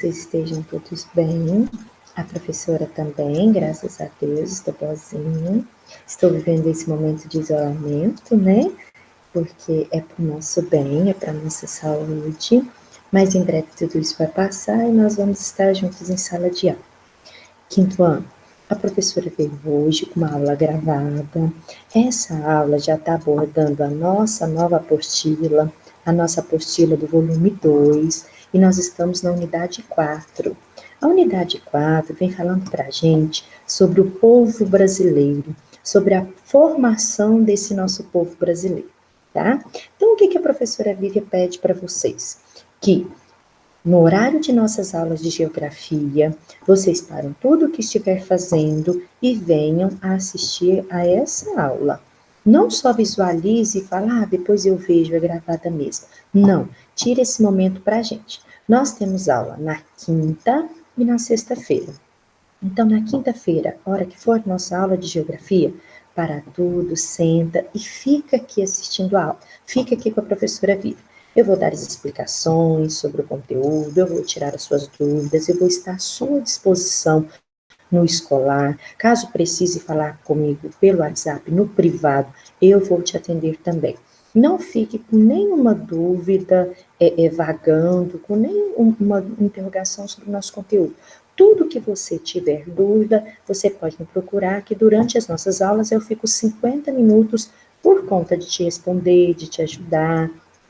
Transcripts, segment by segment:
vocês estejam todos bem. A professora também, graças a Deus, estou boazinha. Estou vivendo esse momento de isolamento, né? Porque é para o nosso bem, é para a nossa saúde. Mas em breve tudo isso vai passar e nós vamos estar juntos em sala de aula. Quinto ano. A professora veio hoje com uma aula gravada. Essa aula já está abordando a nossa nova apostila, a nossa apostila do volume 2, e nós estamos na unidade 4. A unidade 4 vem falando para a gente sobre o povo brasileiro, sobre a formação desse nosso povo brasileiro, tá? Então, o que a professora Vivian pede para vocês? Que no horário de nossas aulas de geografia, vocês param tudo o que estiver fazendo e venham a assistir a essa aula. Não só visualize e fala, depois eu vejo, é gravada mesmo. Não, tire esse momento para a gente. Nós temos aula na quinta e na sexta-feira. Então, na quinta-feira, hora que for nossa aula de geografia, para tudo, senta e fica aqui assistindo a aula. Fica aqui com a professora Viva. Eu vou dar as explicações sobre o conteúdo, eu vou tirar as suas dúvidas, eu vou estar à sua disposição no escolar. Caso precise falar comigo pelo WhatsApp, no privado, eu vou te atender também. Não fique com nenhuma dúvida vagando, com nenhuma interrogação sobre o nosso conteúdo. Tudo que você tiver dúvida, você pode me procurar, que durante as nossas aulas eu fico 50 minutos por conta de te responder, de te ajudar,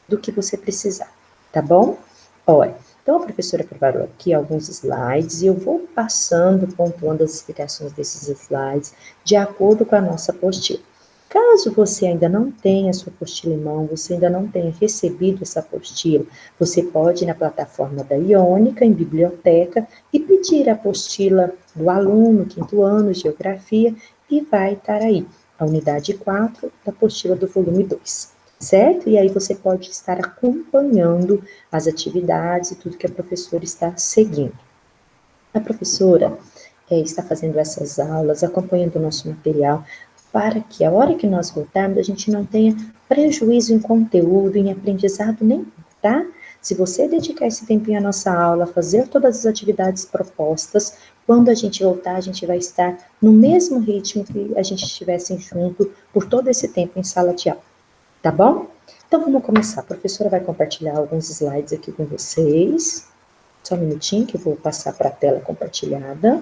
do que você precisar, tá bom? Olha, então a professora preparou aqui alguns slides e eu vou passando, pontuando as explicações desses slides de acordo com a nossa apostila. Caso você ainda não tenha a sua apostila em mão, você ainda não tenha recebido essa apostila, você pode ir na plataforma da Iônica, em biblioteca, e pedir a apostila do aluno, quinto ano, geografia, e vai estar aí, a unidade 4 da apostila do volume 2, certo? E aí você pode estar acompanhando as atividades e tudo que a professora está seguindo. A professora está fazendo essas aulas, acompanhando o nosso material, para que a hora que nós voltarmos, a gente não tenha prejuízo em conteúdo, em aprendizado nenhum, tá? Se você dedicar esse tempinho à nossa aula, fazer todas as atividades propostas, quando a gente voltar, a gente vai estar no mesmo ritmo que a gente estivesse junto por todo esse tempo em sala de aula, tá bom? Então, vamos começar. A professora vai compartilhar alguns slides aqui com vocês. Só um minutinho que eu vou passar para a tela compartilhada.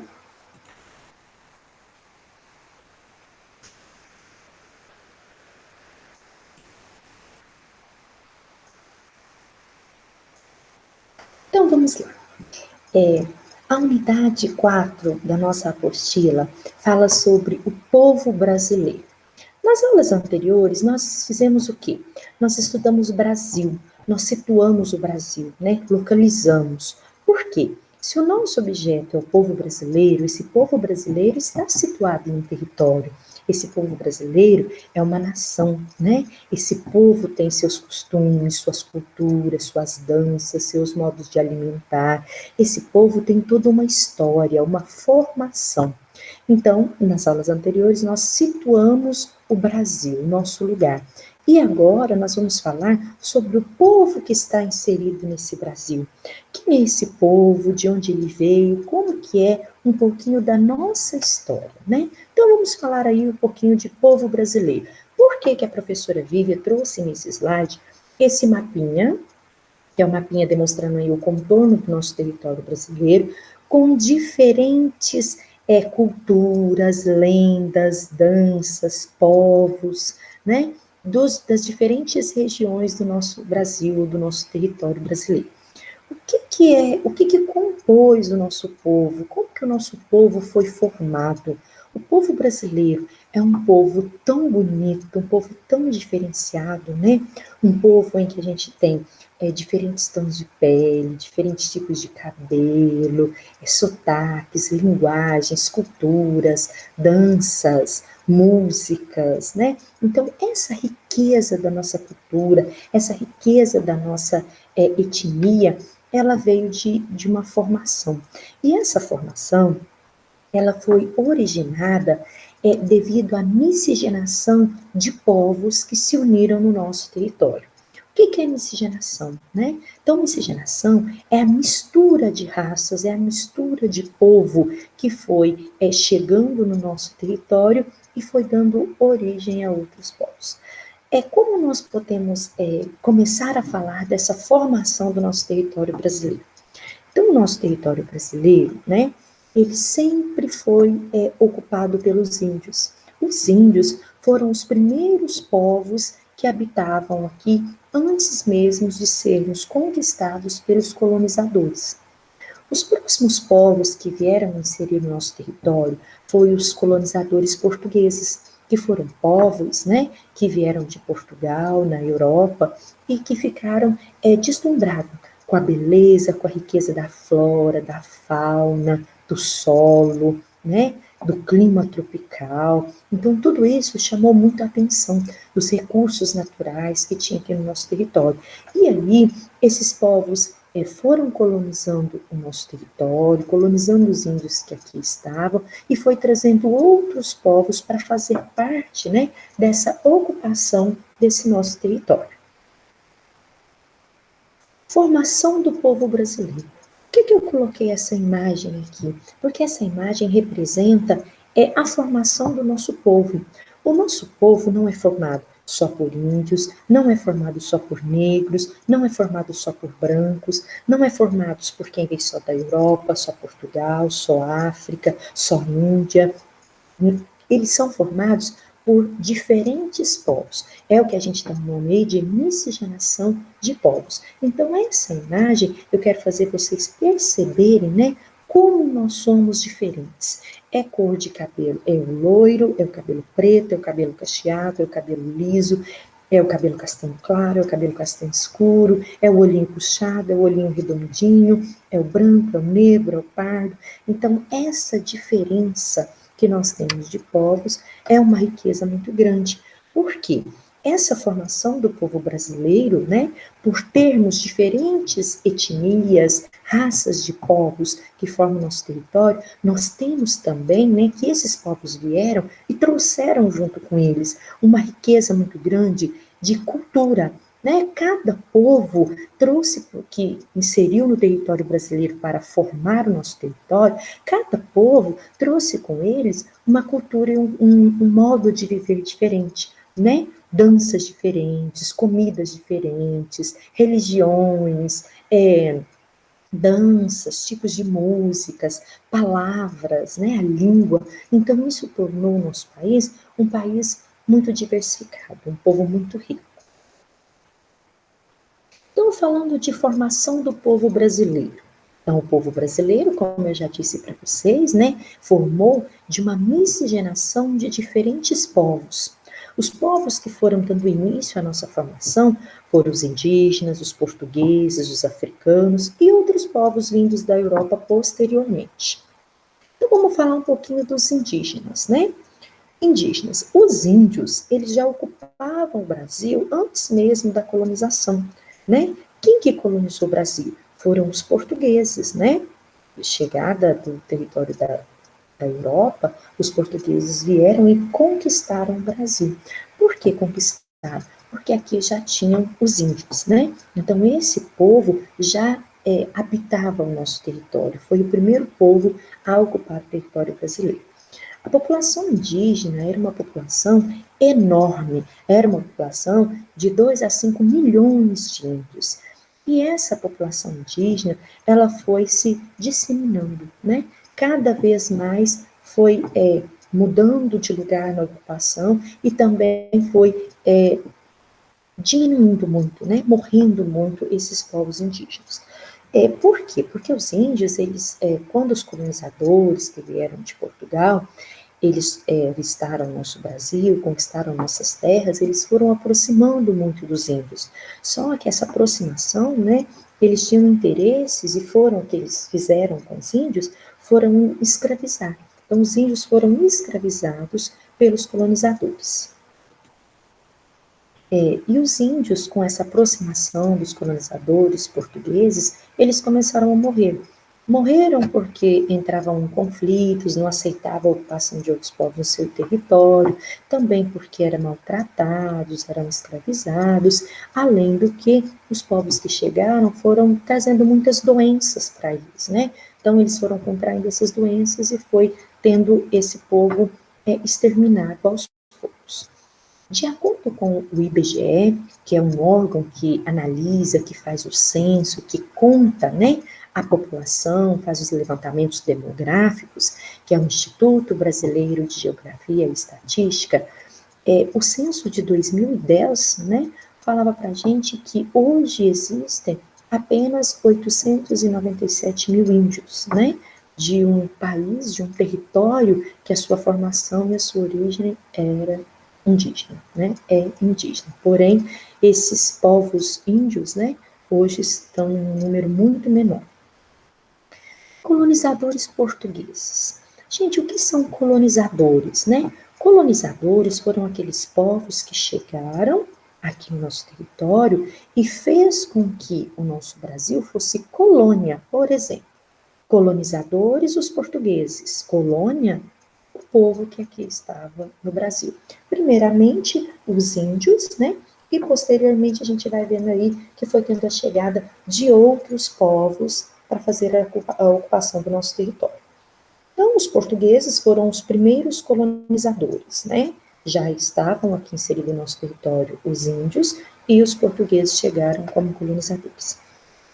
Então, vamos lá. A unidade 4 da nossa apostila fala sobre o povo brasileiro. Nas aulas anteriores, nós fizemos o quê? Nós estudamos o Brasil, nós situamos o Brasil, né? Localizamos. Por quê? Se o nosso objeto é o povo brasileiro, esse povo brasileiro está situado em um território. Esse povo brasileiro é uma nação, né? Esse povo tem seus costumes, suas culturas, suas danças, seus modos de alimentar. Esse povo tem toda uma história, uma formação. Então, nas aulas anteriores, nós situamos o Brasil, nosso lugar. E agora nós vamos falar sobre o povo que está inserido nesse Brasil. Quem é esse povo, de onde ele veio, como que é um pouquinho da nossa história, né? Então vamos falar aí um pouquinho de povo brasileiro. Por que a professora Vivian trouxe nesse slide esse mapinha, que é um mapinha demonstrando aí o contorno do nosso território brasileiro, com diferentes culturas, lendas, danças, povos, né? Das diferentes regiões do nosso Brasil, do nosso território brasileiro. O que compôs o nosso povo? Como que o nosso povo foi formado? O povo brasileiro é um povo tão bonito, um povo tão diferenciado, né? Um povo em que a gente tem diferentes tons de pele, diferentes tipos de cabelo, sotaques, linguagens, culturas, danças, músicas, né? Então, essa riqueza da nossa cultura, essa riqueza da nossa etnia, ela veio de uma formação. E essa formação, ela foi originada devido à miscigenação de povos que se uniram no nosso território. que é miscigenação, né? Então, miscigenação é a mistura de raças, é a mistura de povo que foi chegando no nosso território e foi dando origem a outros povos. Como nós podemos começar a falar dessa formação do nosso território brasileiro? Então, o nosso território brasileiro, né, ele sempre foi ocupado pelos índios. Os índios foram os primeiros povos que habitavam aqui antes mesmo de sermos conquistados pelos colonizadores. Os próximos povos que vieram inserir no nosso território foram os colonizadores portugueses, que foram povos, né, que vieram de Portugal, na Europa, e que ficaram deslumbrados com a beleza, com a riqueza da flora, da fauna, do solo, né, do clima tropical. Então, tudo isso chamou muito a atenção dos recursos naturais que tinha aqui no nosso território. E aí, esses povos foram colonizando o nosso território, colonizando os índios que aqui estavam, e foi trazendo outros povos para fazer parte, né, dessa ocupação desse nosso território. Formação do povo brasileiro. Por que eu coloquei essa imagem aqui? Porque essa imagem representa a formação do nosso povo. O nosso povo não é formado só por índios, não é formado só por negros, não é formado só por brancos, não é formado por quem veio só da Europa, só Portugal, só África, só Índia. Eles são formados por diferentes povos. É o que a gente dá o nome de miscigenação de povos. Então, essa imagem eu quero fazer vocês perceberem, né, como nós somos diferentes. É cor de cabelo, é o loiro, é o cabelo preto, é o cabelo cacheado, é o cabelo liso, é o cabelo castanho claro, é o cabelo castanho escuro, é o olhinho puxado, é o olhinho redondinho, é o branco, é o negro, é o pardo. Então, essa diferença que nós temos de povos é uma riqueza muito grande. Por quê? Essa formação do povo brasileiro, né, por termos diferentes etnias, raças de povos que formam nosso território, nós temos também, né, que esses povos vieram e trouxeram junto com eles uma riqueza muito grande de cultura, né? Cada povo trouxe, que inseriu no território brasileiro para formar o nosso território, cada povo trouxe com eles uma cultura e um modo de viver diferente, né? Danças diferentes, comidas diferentes, religiões, danças, tipos de músicas, palavras, né? A língua. Então, isso tornou o nosso país um país muito diversificado, um povo muito rico. Então, falando de formação do povo brasileiro. Então, o povo brasileiro, como eu já disse para vocês, né, formou de uma miscigenação de diferentes povos. Os povos que foram dando início à nossa formação foram os indígenas, os portugueses, os africanos e outros povos vindos da Europa posteriormente. Então, vamos falar um pouquinho dos indígenas, né? Indígenas. Os índios, eles já ocupavam o Brasil antes mesmo da colonização, né? Quem que colonizou o Brasil? Foram os portugueses, né? Chegada do território da Europa, os portugueses vieram e conquistaram o Brasil. Por que conquistaram? Porque aqui já tinham os índios, né? Então, esse povo já habitava o nosso território, foi o primeiro povo a ocupar o território brasileiro. A população indígena era uma população enorme, era uma população de 2 a 5 milhões de índios. E essa população indígena, ela foi se disseminando, né? Cada vez mais foi mudando de lugar na ocupação e também foi diminuindo muito, né? Morrendo muito esses povos indígenas. Por quê? Porque os índios, eles, quando os colonizadores que vieram de Portugal, eles avistaram o nosso Brasil, conquistaram nossas terras, eles foram aproximando muito dos índios. Só que essa aproximação, né, eles tinham interesses e foram, o que eles fizeram com os índios, foram escravizar. Então, os índios foram escravizados pelos colonizadores. E os índios, com essa aproximação dos colonizadores portugueses, eles começaram a morrer. Morreram porque entravam em conflitos, não aceitavam a ocupação de outros povos no seu território, também porque eram maltratados, eram escravizados, além do que os povos que chegaram foram trazendo muitas doenças para eles, né? Então, eles foram contraindo essas doenças e foi tendo esse povo exterminado aos poucos. De acordo com o IBGE, que é um órgão que analisa, que faz o censo, que conta, né, a população, faz os levantamentos demográficos, que é o Instituto Brasileiro de Geografia e Estatística, o censo de 2010, né, falava para a gente que hoje existem apenas 897 mil índios, né, de um país, de um território que a sua formação e a sua origem era indígena, né, é indígena. Porém, esses povos índios, né, hoje estão em um número muito menor. Colonizadores portugueses. Gente, o que são colonizadores, né? Colonizadores foram aqueles povos que chegaram aqui no nosso território e fez com que o nosso Brasil fosse colônia, por exemplo. Colonizadores, os portugueses. Colônia, o povo que aqui estava no Brasil. Primeiramente, os índios, né? E posteriormente a gente vai vendo aí que foi tendo a chegada de outros povos para fazer a ocupação do nosso território. Então, os portugueses foram os primeiros colonizadores, né? Já estavam aqui inseridos no nosso território os índios e os portugueses chegaram como colonizadores.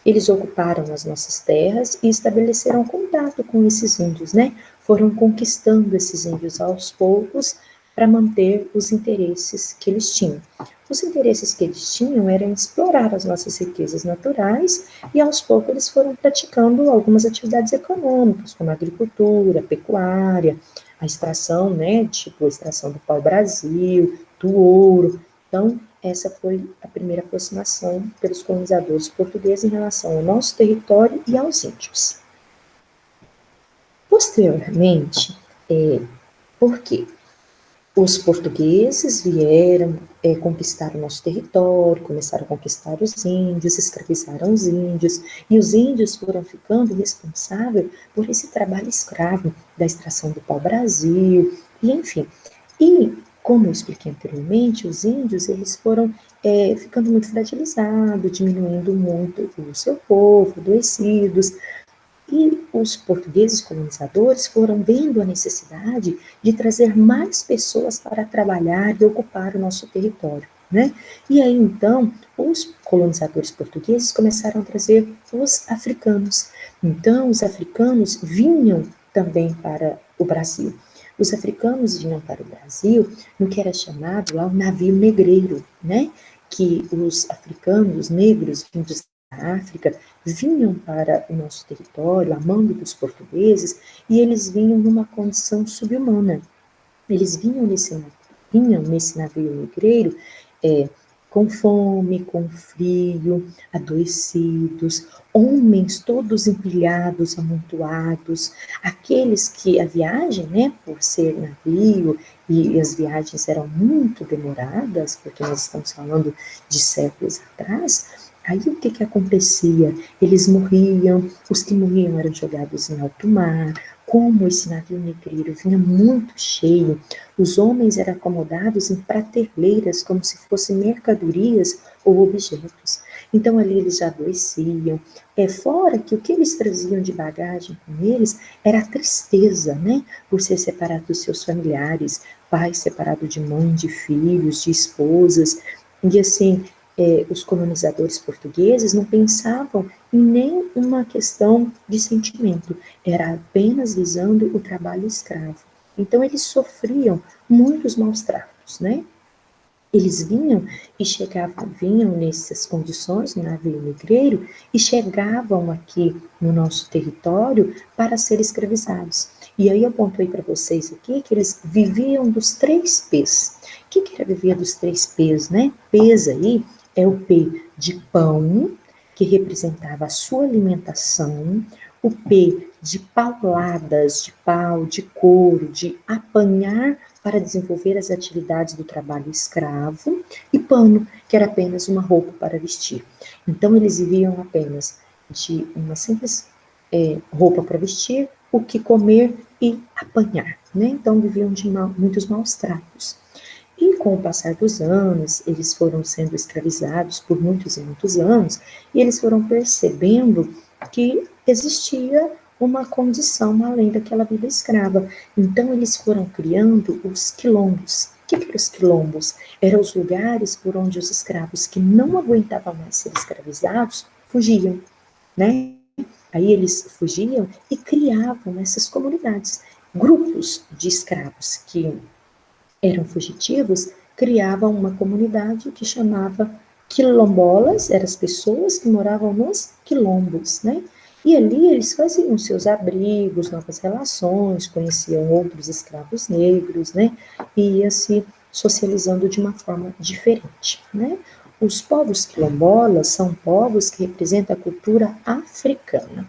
Eles ocuparam as nossas terras e estabeleceram contato com esses índios, né? Foram conquistando esses índios aos poucos para manter os interesses que eles tinham. Os interesses que eles tinham eram explorar as nossas riquezas naturais e aos poucos eles foram praticando algumas atividades econômicas, como a agricultura, a pecuária, a extração, né? Tipo a extração do pau-brasil, do ouro. Então, essa foi a primeira aproximação pelos colonizadores portugueses em relação ao nosso território e aos índios. Posteriormente, por quê? Os portugueses vieram conquistar o nosso território, começaram a conquistar os índios, escravizaram os índios, e os índios foram ficando responsáveis por esse trabalho escravo da extração do pau-brasil, e enfim. E, como eu expliquei anteriormente, os índios eles foram ficando muito fragilizados, diminuindo muito o seu povo, adoecidos, e os portugueses colonizadores foram vendo a necessidade de trazer mais pessoas para trabalhar e ocupar o nosso território, né? E aí, então, os colonizadores portugueses começaram a trazer os africanos. Então, os africanos vinham também para o Brasil. Os africanos vinham para o Brasil no que era chamado lá o navio negreiro, né? Que os africanos negros vindos da África vinham para o nosso território, a mando dos portugueses, e eles vinham numa condição subhumana. Eles vinham nesse navio negreiro com fome, com frio, adoecidos, homens todos empilhados, amontoados, aqueles que a viagem, né, por ser navio, e as viagens eram muito demoradas, porque nós estamos falando de séculos atrás. Aí o que acontecia? Eles morriam, os que morriam eram jogados em alto mar. Como esse navio negreiro vinha muito cheio, os homens eram acomodados em prateleiras como se fossem mercadorias ou objetos. Então ali eles já adoeciam. Fora que o que eles traziam de bagagem com eles era a tristeza, né? Por ser separado dos seus familiares, pais separados de mãe, de filhos, de esposas. E assim, os colonizadores portugueses não pensavam em nenhuma questão de sentimento, era apenas visando o trabalho escravo. Então, eles sofriam muitos maus tratos, né? Eles vinham nessas condições, no navio negreiro, e chegavam aqui no nosso território para ser escravizados. E aí eu apontei para vocês aqui que eles viviam dos 3 P's. O que era viver dos 3 P's, né? P's aí é o P de pão, que representava a sua alimentação, o P de pauladas, de pau, de couro, de apanhar para desenvolver as atividades do trabalho escravo, e pano, que era apenas uma roupa para vestir. Então, eles viviam apenas de uma simples roupa para vestir, o que comer e apanhar, né? Então viviam de muitos maus tratos. E com o passar dos anos, eles foram sendo escravizados por muitos e muitos anos, e eles foram percebendo que existia uma condição além daquela vida escrava. Então eles foram criando os quilombos. O que eram os quilombos? Eram os lugares por onde os escravos que não aguentavam mais ser escravizados fugiam, né? Aí eles fugiam e criavam essas comunidades, grupos de escravos que eram fugitivos, criavam uma comunidade que chamava quilombolas, eram as pessoas que moravam nos quilombos, né? E ali eles faziam seus abrigos, novas relações, conheciam outros escravos negros, né? E ia se socializando de uma forma diferente, né? Os povos quilombolas são povos que representam a cultura africana.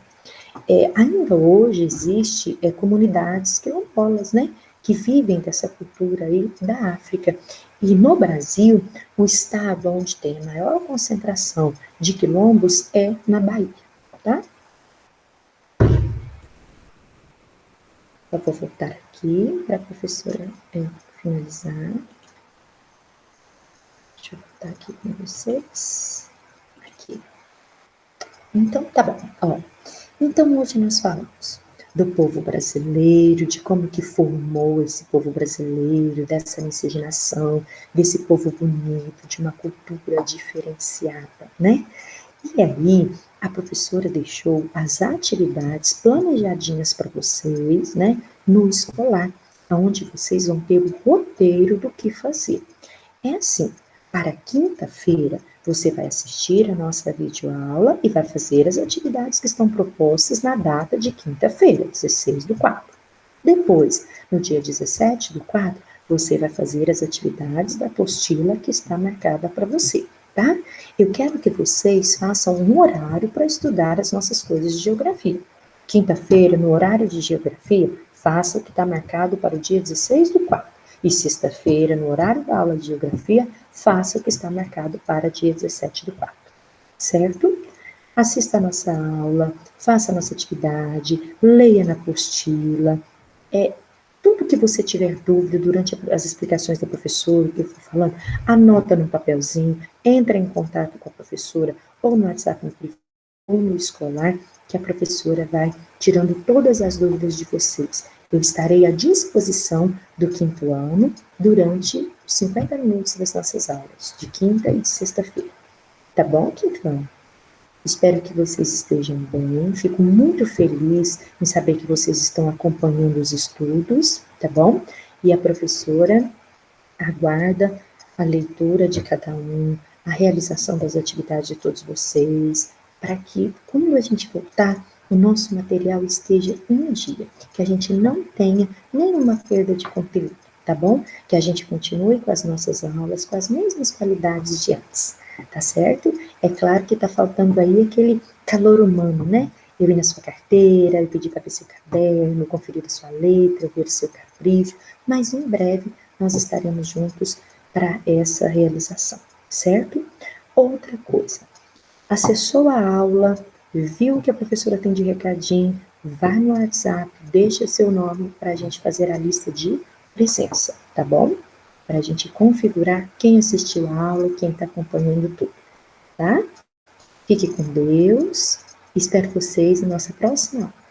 Ainda hoje existe comunidades quilombolas, né, que vivem dessa cultura aí da África. E no Brasil, o estado onde tem a maior concentração de quilombos é na Bahia, tá? Eu vou voltar aqui para a professora finalizar. Deixa eu voltar aqui com vocês. Aqui. Então, tá bom. Ó, então, hoje nós falamos do povo brasileiro, de como que formou esse povo brasileiro, dessa miscigenação, desse povo bonito, de uma cultura diferenciada, né? E aí, a professora deixou as atividades planejadinhas para vocês, né, no escolar, onde vocês vão ter o roteiro do que fazer. É assim, para quinta-feira, você vai assistir a nossa videoaula e vai fazer as atividades que estão propostas na data de quinta-feira, 16/4. Depois, no dia 17/4, você vai fazer as atividades da apostila que está marcada para você, tá? Eu quero que vocês façam um horário para estudar as nossas coisas de geografia. Quinta-feira, no horário de geografia, faça o que está marcado para o dia 16/4. E sexta-feira, no horário da aula de geografia, faça o que está marcado para dia 17/4, certo? Assista a nossa aula, faça a nossa atividade, leia na apostila, tudo que você tiver dúvida durante as explicações da professora, que eu fui falando, anota num papelzinho, entra em contato com a professora, ou no WhatsApp ou no escolar, que a professora vai tirando todas as dúvidas de vocês. Eu estarei à disposição do quinto ano durante os 50 minutos das nossas aulas, de quinta e de sexta-feira. Tá bom, quinto ano? Espero que vocês estejam bem. Fico muito feliz em saber que vocês estão acompanhando os estudos, tá bom? E a professora aguarda a leitura de cada um, a realização das atividades de todos vocês, para que, quando a gente voltar, o nosso material esteja em dia, que a gente não tenha nenhuma perda de conteúdo, tá bom? Que a gente continue com as nossas aulas com as mesmas qualidades de antes, tá certo? É claro que tá faltando aí aquele calor humano, né? Eu ir na sua carteira, eu pedir para ver seu caderno, conferir a sua letra, ver o seu capricho, mas em breve nós estaremos juntos para essa realização, certo? Outra coisa, acessou a aula, viu o que a professora tem de recadinho, vai no WhatsApp, deixa seu nome para a gente fazer a lista de presença, tá bom? Para a gente configurar quem assistiu a aula, quem está acompanhando tudo, tá? Fique com Deus, espero vocês na nossa próxima aula.